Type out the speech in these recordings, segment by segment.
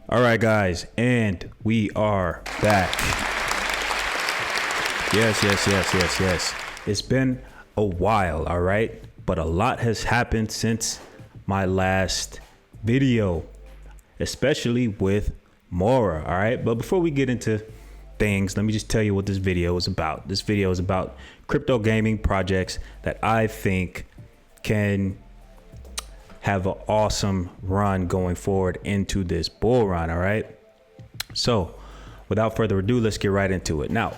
All right, guys, and we are back. Yes. It's been a while, all right? But a lot has happened since my last video, especially with Mora, all right? But before we get into things, let me just tell you what this video is about. This video is about crypto gaming projects that I think can have an awesome run going forward into this bull run, all right? So without further ado, let's get right into it. Now,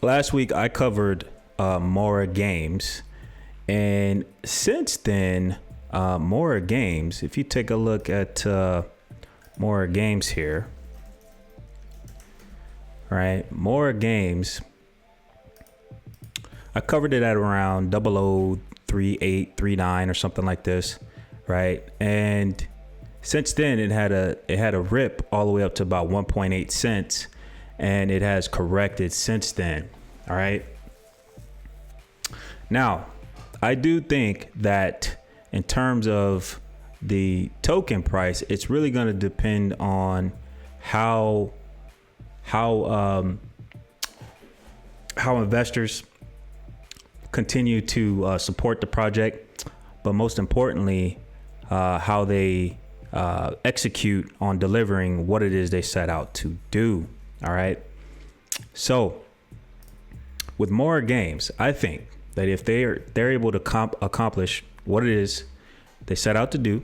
last week I covered Mora Games, and since then, Mora Games, if you take a look at Mora Games here, right? Mora Games, I covered it at around 003839 or something like this, right? And since then it had a rip all the way up to about 1.8 cents, and it has corrected since then. All right. Now, I do think that in terms of the token price, it's really going to depend on how investors continue to support the project, but most importantly, how they execute on delivering what it is they set out to do. All right. So with Mora Games, I think that if they're able to accomplish what it is they set out to do,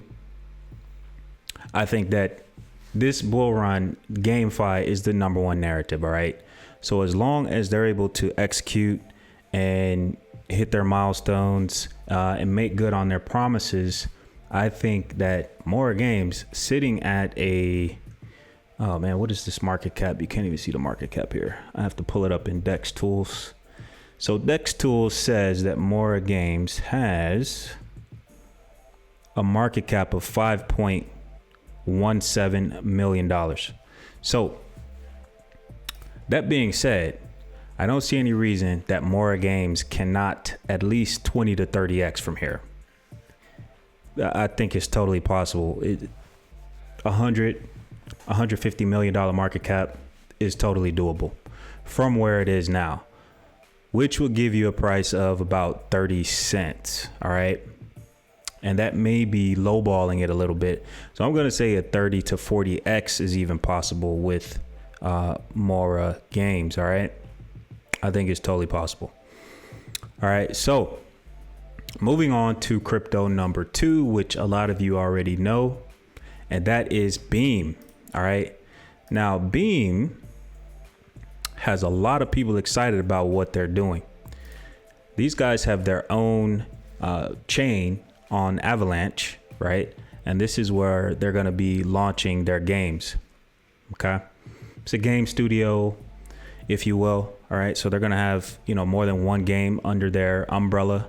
I think that this bull run GameFi is the #1 narrative. All right. So as long as they're able to execute and hit their milestones and make good on their promises, I think that Mora Games sitting at a, oh man, what is this market cap? You can't even see the market cap here. I have to pull it up in Dex Tools. So Dex Tools says that Mora Games has a market cap of $5.17 million. So that being said, I don't see any reason that Mora Games cannot at least 20 to 30x from here. I think it's totally possible. $150 million market cap is totally doable from where it is now, which will give you a price of about 30 cents. All right. And that may be lowballing it a little bit. So I'm going to say a 30 to 40x is even possible with Mora Games. All right. I think it's totally possible. All right. So moving on to crypto number 2, which a lot of you already know, and that is Beam. All right. Now, Beam has a lot of people excited about what they're doing. These guys have their own chain on Avalanche, right? And this is where they're going to be launching their games. Okay. It's a game studio, if you will. All right. So they're going to have, more than one game under their umbrella.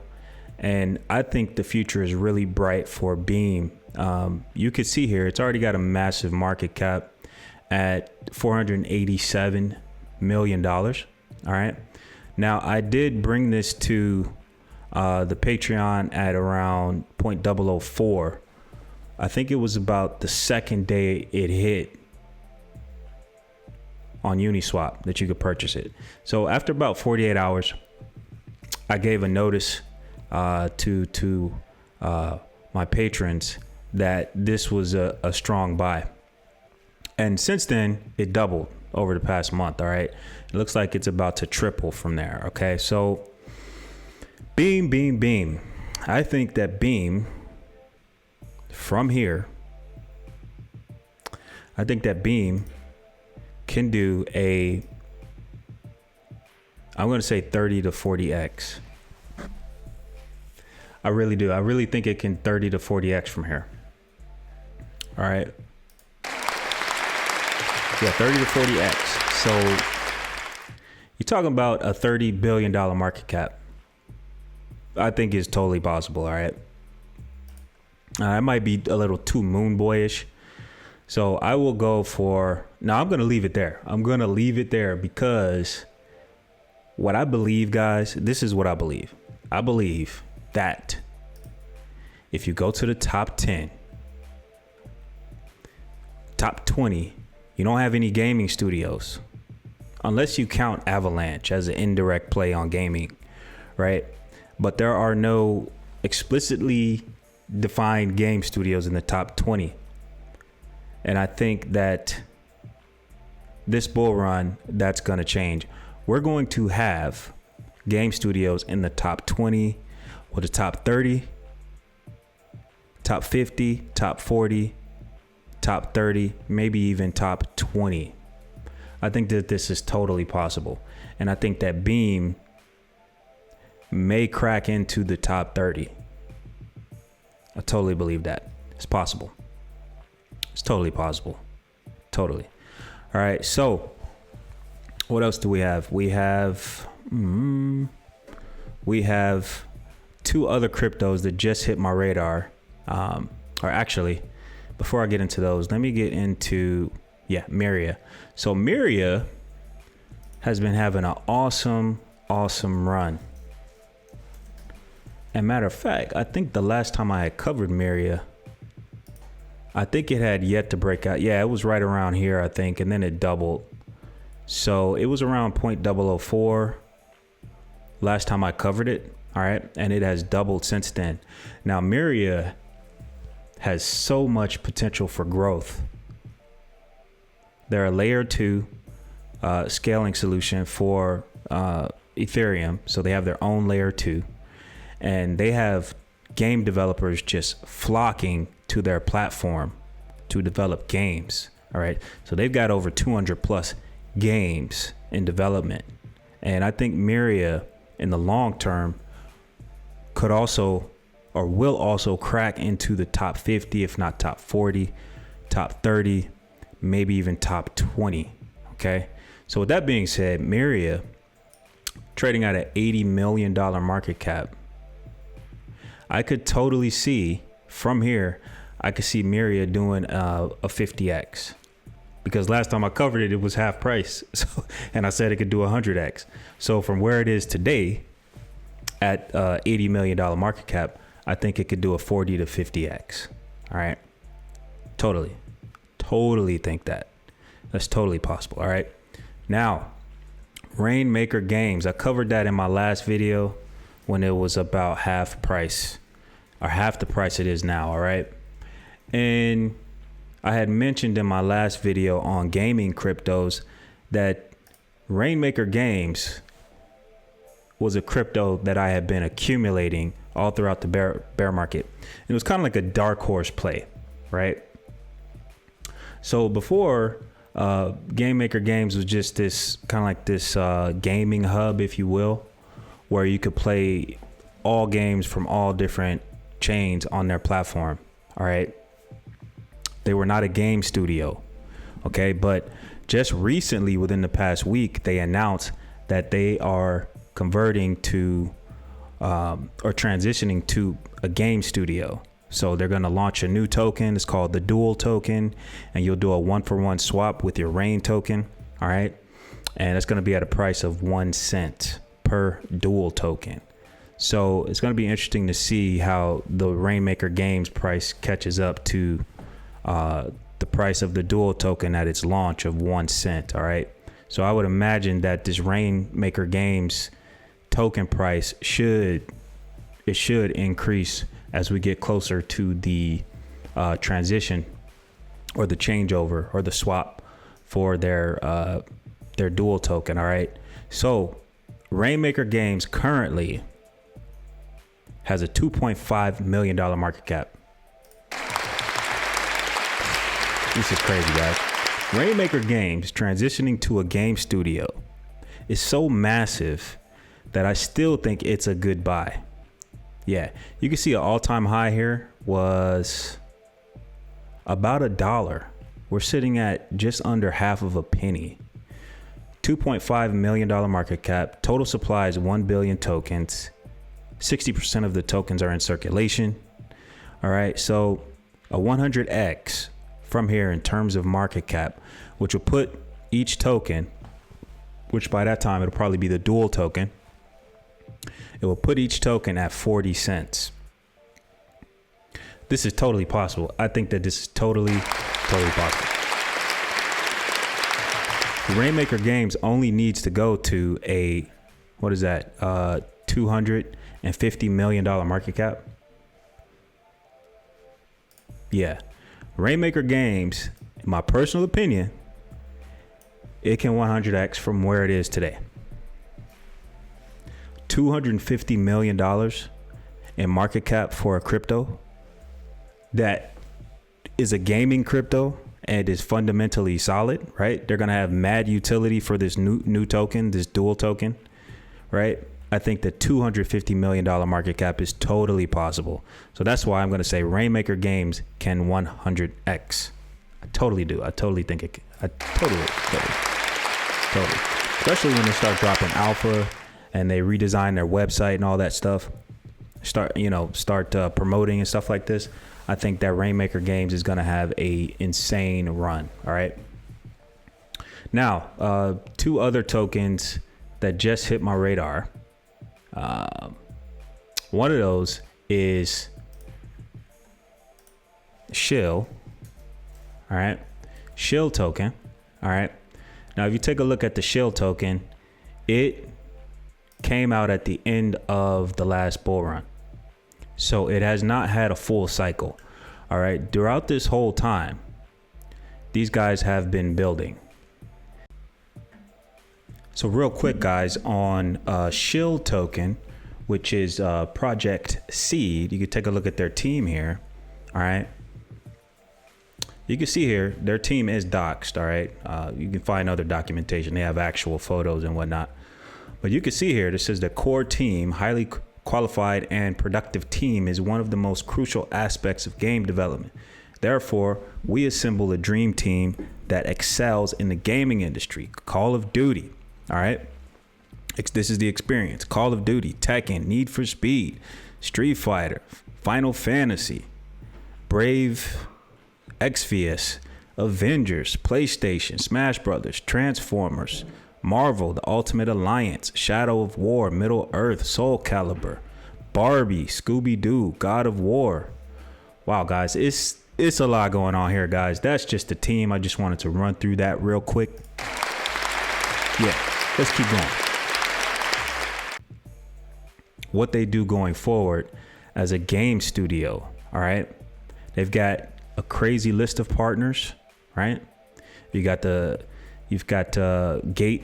And I think the future is really bright for Beam. You could see here, it's already got a massive market cap at $487 million. All right. Now, I did bring this to the Patreon at around 0.004. I think it was about the second day it hit on Uniswap that you could purchase it. So after about 48 hours, I gave a notice to my patrons that this was a strong buy. And since then, it doubled over the past month. All right. It looks like it's about to triple from there. Okay. So Beam. I think that Beam from here, I think that Beam can do I'm going to say 30 to 40x. I really do. I really think it can 30 to 40x from here. All right. Yeah, 30 to 40x. So you're talking about a $30 billion market cap. I think it's totally possible. All right. It might be a little too moon boyish. So I will go for, now I'm going to leave it there. I'm going to leave it there because what I believe, guys, this is what I believe. I believe that if you go to the top 10 top 20, you don't have any gaming studios, unless you count Avalanche as an indirect play on gaming, right? But there are no explicitly defined game studios in the top 20. And I think that this bull run, that's going to change. We're going to have game studios in the top 20, or the top 30, top 50, top 40, top 30, maybe even top 20. I think that this is totally possible. And I think that Beam may crack into the top 30. I totally believe that. It's possible. It's totally possible. Totally. All right. So what else do we have? We have two other cryptos that just hit my radar. Or actually, before I get into those, let me get into, Myria. So Myria has been having an awesome run. And matter of fact, I think the last time I had covered Myria, I think it had yet to break out. Yeah, it was right around here, I think, and then it doubled. So it was around 0.004 last time I covered it. All right, and it has doubled since then. Now Myria has so much potential for growth. They're a layer 2 scaling solution for Ethereum. So they have their own layer 2, and they have game developers just flocking to their platform to develop games. All right. So they've got over 200 plus games in development. And I think Myria in the long term could also, or will also, crack into the top 50, if not top 40, top 30, maybe even top 20. Okay. So with that being said, Myria trading at an $80 million market cap. I could totally see from here, I could see Myria doing a 50x, because last time I covered it, it was half price. So, and I said it could do 100x. So from where it is today at $80 million market cap, I think it could do a 40 to 50x. All right. Totally think that. That's totally possible. All right. Now, Rainmaker Games. I covered that in my last video when it was about half price, or half the price it is now. All right. And I had mentioned in my last video on gaming cryptos that Rainmaker Games was a crypto that I had been accumulating all throughout the bear market. It was kind of like a dark horse play, right? So before, GameMaker Games was just this kind of like this gaming hub, if you will, where you could play all games from all different chains on their platform. All right. They were not a game studio. Okay. But just recently, within the past week, they announced that they are converting to or transitioning to a game studio. So they're going to launch a new token. It's called the Dual Token, and you'll do a 1-for-1 swap with your Rain token. All right. And it's going to be at a price of 1 cent per Dual Token. So it's going to be interesting to see how the Rainmaker Games price catches up to the price of the Dual Token at its launch of 1 cent. All right. So I would imagine that this Rainmaker Games token price should increase as we get closer to the transition or the changeover or the swap for their Dual Token. All right. So Rainmaker Games currently has a $2.5 million market cap. This is crazy, guys. Rainmaker Games transitioning to a game studio is so massive that I still think it's a good buy. Yeah, you can see an all-time high here was about $1. We're sitting at just under half of a penny. $2.5 million market cap. Total supply is 1 billion tokens. 60% of the tokens are in circulation. All right, so a 100x from here in terms of market cap, which will put each token, which by that time it'll probably be the Dual Token, it will put each token at 40 cents. This is totally possible. I think that this is totally possible. Rainmaker Games only needs to go to a, what is that, $250 million market cap. Yeah, Rainmaker Games, in my personal opinion, it can 100x from where it is today. $250 million in market cap for a crypto that is a gaming crypto and is fundamentally solid, right? They're gonna have mad utility for this new token, this dual token, right? I think the $250 million market cap is totally possible. So that's why I'm gonna say Rainmaker Games can 100x. I totally do. I totally think it can. Totally. Especially when they start dropping alpha and they redesign their website and all that stuff. Start promoting and stuff like this. I think that Rainmaker Games is going to have a insane run. All right. Now, two other tokens that just hit my radar. One of those is SHILL. All right. SHILL token. All right. Now, if you take a look at the SHILL token, it came out at the end of the last bull run. So it has not had a full cycle. All right. Throughout this whole time, these guys have been building. So real quick, guys, on SHILL token, which is Project Seed, you can take a look at their team here. All right. You can see here, their team is doxed. All right. You can find other documentation. They have actual photos and whatnot. But you can see here, this is the core team, highly qualified and productive team is one of the most crucial aspects of game development. Therefore, we assemble a dream team that excels in the gaming industry. Call of Duty. All right. This is the experience. Call of Duty, Tekken, Need for Speed, Street Fighter, Final Fantasy, Brave, Exvius, Avengers, PlayStation, Smash Brothers, Transformers, Marvel, The Ultimate Alliance, Shadow of War, Middle Earth, Soul Calibur, Barbie, Scooby-Doo, God of War. Wow, guys, it's a lot going on here, guys. That's just the team. I just wanted to run through that real quick. Yeah, let's keep going. What they do going forward as a game studio, all right? They've got a crazy list of partners, right? You've got Gate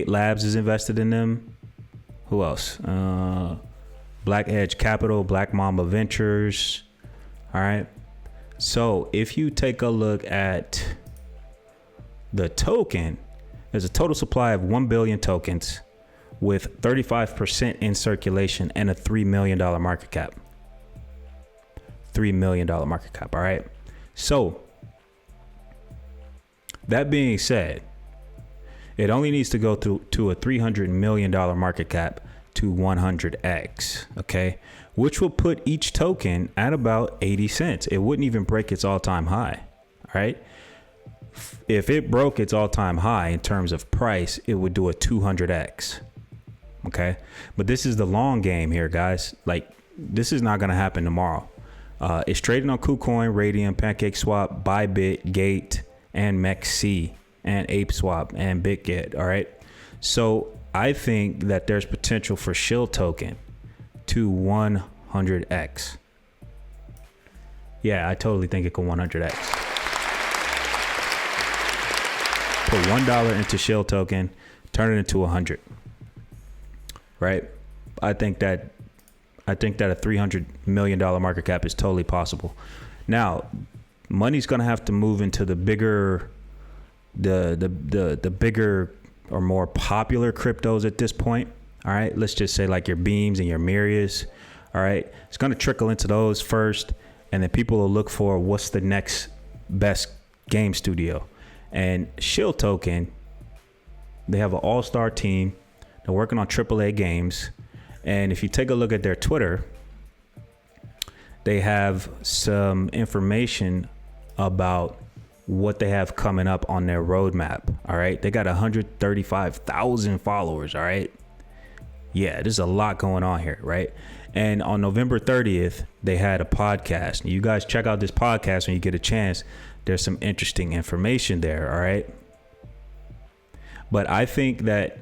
Labs is invested in them. Who else? Black Edge Capital, Black Mamba Ventures. All right. So if you take a look at the token, there's a total supply of 1 billion tokens with 35% in circulation and a $3 million market cap. $3 million market cap. All right. So that being said, it only needs to go to a $300 million market cap to 100x, okay? Which will put each token at about 80 cents. It wouldn't even break its all-time high, all right? If it broke its all-time high in terms of price, it would do a 200x, okay? But this is the long game here, guys. Like, this is not going to happen tomorrow. It's traded on KuCoin, Radium, PancakeSwap, Bybit, Gate, and MEXC, and ApeSwap, and BitGet, all right? So I think that there's potential for SHILL token to 100x. Yeah, I totally think it can 100x. Put $1 into SHILL token, turn it into 100, right? I think that a $300 million market cap is totally possible. Now, money's gonna have to move into the bigger, the bigger or more popular cryptos at this point. All right, let's just say like your Beams and your Myrias. All right, it's gonna trickle into those first, and then people will look for what's the next best game studio. And SHILL token, they have an all-star team. They're working on AAA games. And if you take a look at their Twitter, they have some information about what they have coming up on their roadmap. All right. They got 135,000 followers. All right. Yeah, there's a lot going on here. Right. And on November 30th, they had a podcast. You guys check out this podcast when you get a chance. There's some interesting information there. All right. But I think that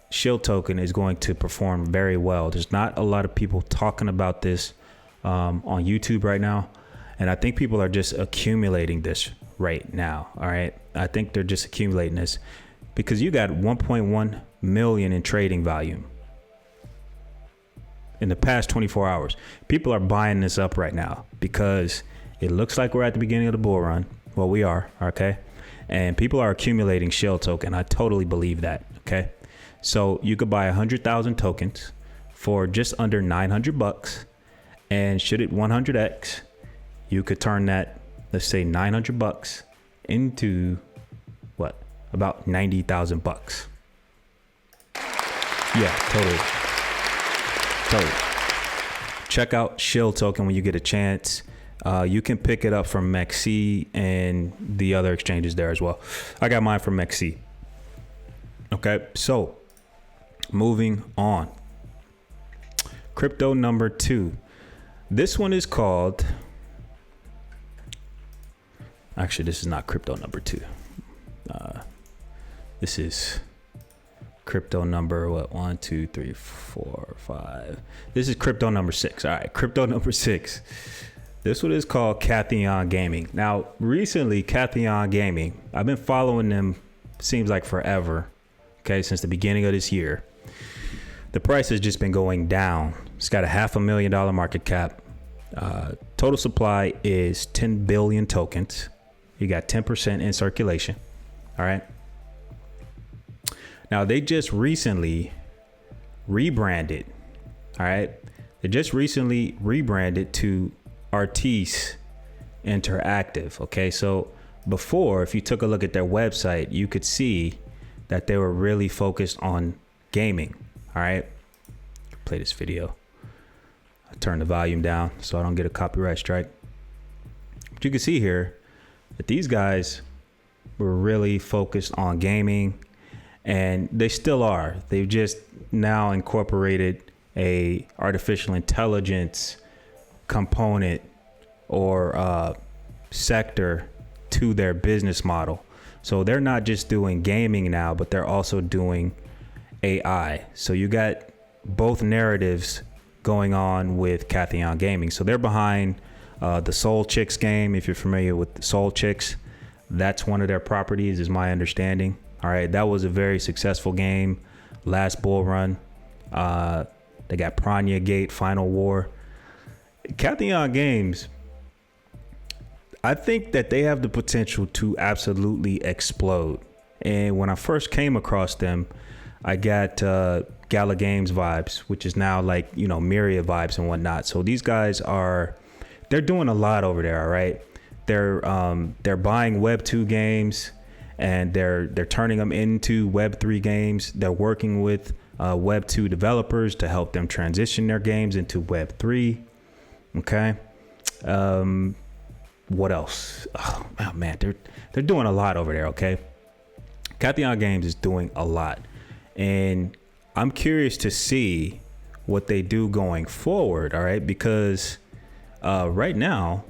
SHILL Token is going to perform very well. There's not a lot of people talking about this on YouTube right now. And I think people are just accumulating this right now. All right. I think they're just accumulating this because you got 1.1 million in trading volume in the past 24 hours. People are buying this up right now because it looks like we're at the beginning of the bull run. Well, we are. Okay. And people are accumulating SHILL Token. I totally believe that. Okay. So you could buy 100,000 tokens for just under $900. And should it 100x, you could turn that, let's say $900 into what? About $90,000. Yeah, totally. Check out SHILL Token when you get a chance. You can pick it up from MEXC and the other exchanges there as well. I got mine from MEXC. Okay, so moving on. Crypto number 2. This one is called, actually, this is not crypto number 2. This is crypto number, what, 1, 2, 3, 4, 5. This is crypto number 6. All right, crypto number 6. This one is called Catheon Gaming. Now, recently, Catheon Gaming, I've been following them, seems like forever, okay, since the beginning of this year. The price has just been going down. It's got a $500,000 market cap. Total supply is 10 billion tokens. You got 10% in circulation. All right. Now, they just recently rebranded. All right. They just recently rebranded to Artis Interactive. Okay. So before, if you took a look at their website, you could see that they were really focused on gaming. All right. Play this video. I turn the volume down so I don't get a copyright strike. But you can see here that these guys were really focused on gaming, and they still are. They've just now incorporated a artificial intelligence component or sector to their business model. So they're not just doing gaming now, but they're also doing AI. So you got both narratives going on with Catheon Gaming. So they're behind the Soul Chicks game. If you're familiar with Soul Chicks, that's one of their properties, is my understanding. All right, that was a very successful game last bull run. They got Piranha Gate, Final War. Catheon Games, I think that they have the potential to absolutely explode. And when I first came across them, I got Gala Games vibes, which is now like, you know, Myria vibes and whatnot. So these guys they're doing a lot over there. All right. They're buying Web 2 games and they're turning them into Web 3 games. They're working with Web 2 developers to help them transition their games into Web 3. Okay. What else? Oh man, they're doing a lot over there. Okay. Catheon Games is doing a lot. And I'm curious to see what they do going forward. All right. Because right now,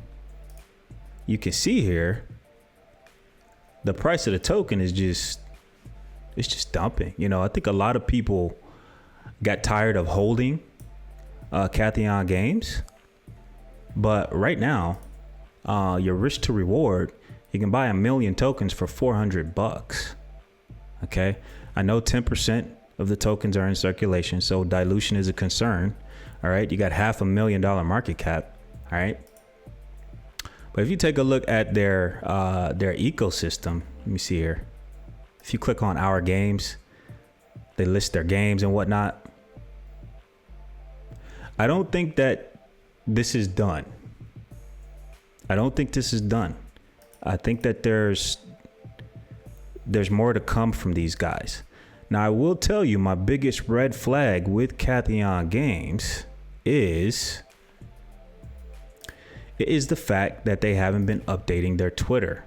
you can see here, the price of the token is just dumping. You know, I think a lot of people got tired of holding Catheon Games. But right now, your risk to reward, you can buy 1 million tokens for $400. Okay. I know 10% of the tokens are in circulation, so dilution is a concern. All right. You got $500,000 market cap. All right. But if you take a look at their ecosystem, let me see here. If you click on Our Games, they list their games and whatnot. I don't think that this is done. I think that there's more to come from these guys. Now, I will tell you, my biggest red flag with Catheon Games is the fact that they haven't been updating their Twitter.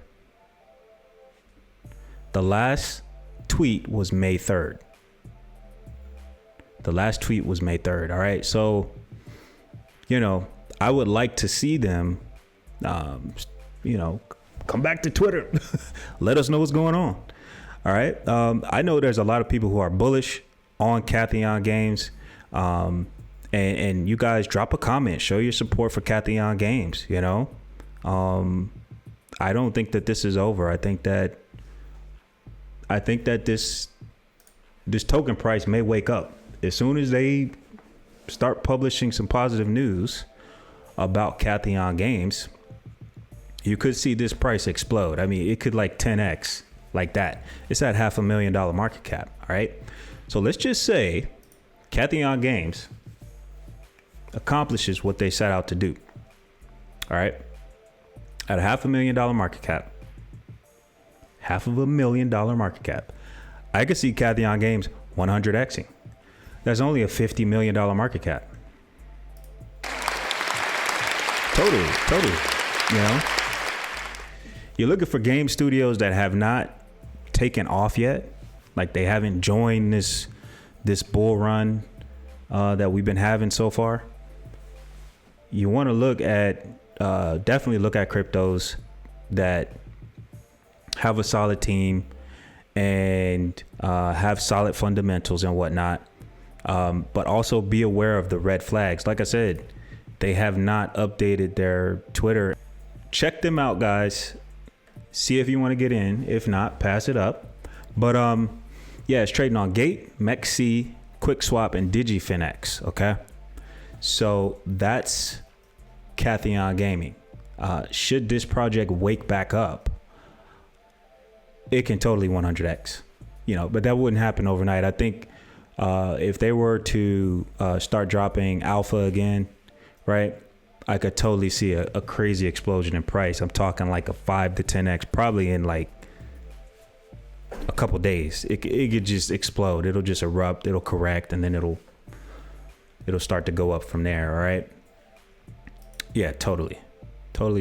The last tweet was May 3rd. All right. So, you know, I would like to see them, you know, come back to Twitter. Let us know what's going on. All right. I know there's a lot of people who are bullish on Catheon Games. And you guys drop a comment, show your support for Catheon Games. You know, I don't think that this is over. I think that this token price may wake up as soon as they start publishing some positive news about Catheon Games. You could see this price explode. I mean, it could like 10x like that. It's at $500,000 market cap. All right. So let's just say Catheon Games accomplishes what they set out to do. All right. At a $500,000 market cap, $500,000 market cap, I could see Catheon Games 100xing. That's only a $50 million market cap. Totally. You know, you're looking for game studios that have not taken off yet. Like they haven't joined this bull run that we've been having so far. You want to look at, definitely look at cryptos that have a solid team and have solid fundamentals and whatnot. But also be aware of the red flags. Like I said, they have not updated their Twitter. Check them out, guys. See if you want to get in. If not, pass it up. But yeah, it's trading on Gate, MEXC, QuickSwap, and DigiFinX. Okay. So that's Catheon Gaming. Should this project wake back up, it can totally 100x, you know, but that wouldn't happen overnight. I think if they were to start dropping alpha again, right, I could totally see a crazy explosion in price. I'm talking like a 5 to 10x, probably in like a couple days. It could just explode. It'll just erupt. It'll correct, and then it'll start to go up from there. All right. Yeah, totally. All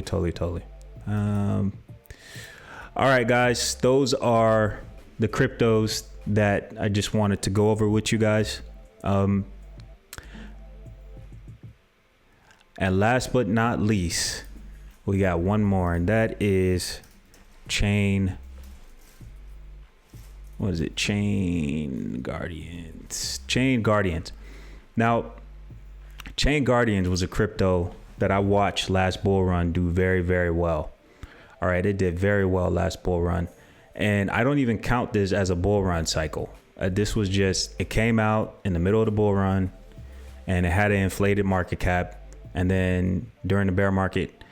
right, guys, those are the cryptos that I just wanted to go over with you guys. And last but not least, we got one more, and that is Chain. What is it? Chain Guardians. Now, Chain Guardians was a crypto that I watched last bull run do very, very well. All right, it did very well last bull run. And I don't even count this as a bull run cycle. This was just, it came out in the middle of the bull run and it had an inflated market cap. And then during the bear market,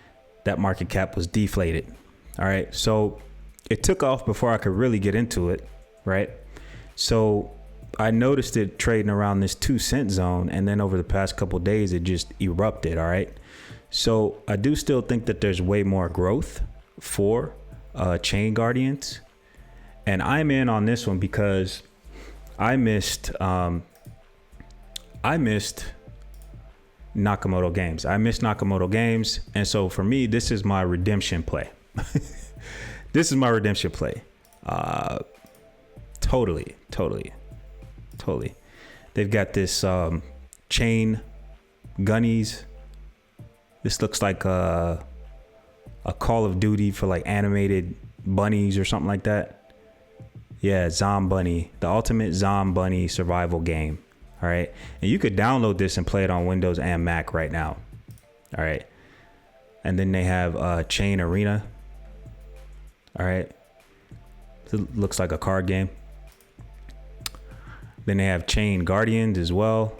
that market cap was deflated. All right, so it took off before I could really get into it, right? So I noticed it trading around this 2 cent zone. And then over the past couple of days, it just erupted. All right. So I do still think that there's way more growth for Chain Guardians. And I'm in on this one because I missed Nakamoto Games. And so for me, this is my redemption play. Totally. They've got this chain gunnies. This looks like a Call of Duty for like animated bunnies or something like that. Yeah, Zombunny, the ultimate Zombunny survival game. All right. And you could download this and play it on Windows and Mac right now. All right. And then they have Chain Arena. All right. It looks like a card game. Then they have Chain Guardians as well.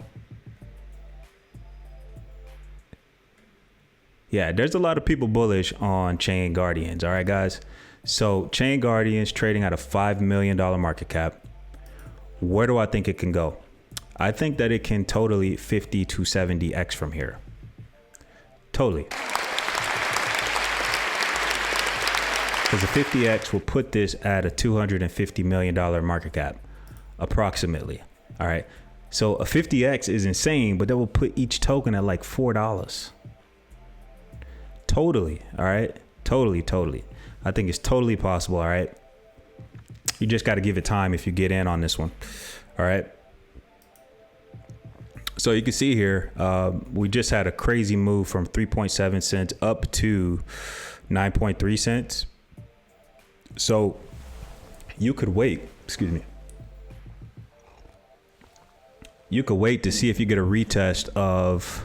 Yeah, there's a lot of people bullish on Chain Guardians. All right, guys. So Chain Guardians trading at a $5 million market cap. Where do I think it can go? I think that it can totally 50 to 70x from here. Totally. Because the 50x will put this at a $250 million market cap, approximately. All right. So a 50x is insane, but that will put each token at like $4. Totally. All right. Totally. I think it's totally possible. All right. You just got to give it time if you get in on this one. All right. So you can see here, we just had a crazy move from 3.7 cents up to 9.3 cents. So you could wait, you could wait to see if you get a retest of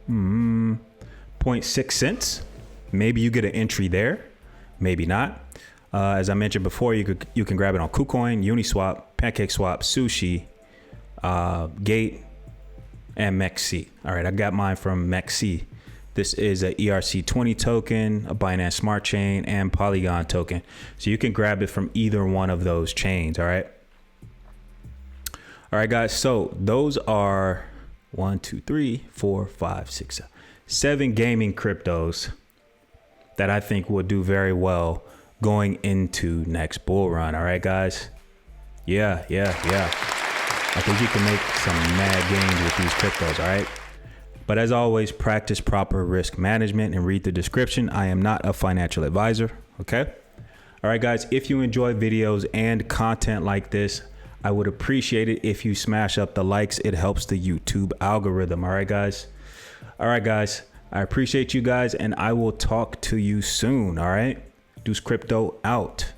0.6 cents. Maybe you get an entry there, maybe not. As I mentioned before, you can grab it on KuCoin, Uniswap, PancakeSwap, Sushi, Gate, and MEXC. All right, I got mine from MEXC. This is a ERC20 token, a Binance Smart Chain, and Polygon token. So you can grab it from either one of those chains. All right. All right, guys. So those are 1, 2, 3, 4, 5, 6, 7 gaming cryptos that I think will do very well going into next bull run. All right, guys. Yeah. I think you can make some mad gains with these cryptos. All right. But as always, practice proper risk management and read the description. I am not a financial advisor. Okay. All right, guys. If you enjoy videos and content like this, I would appreciate it if you smash up the likes. It helps the YouTube algorithm. All right, guys. I appreciate you guys, and I will talk to you soon. All right. Deuce Crypto out.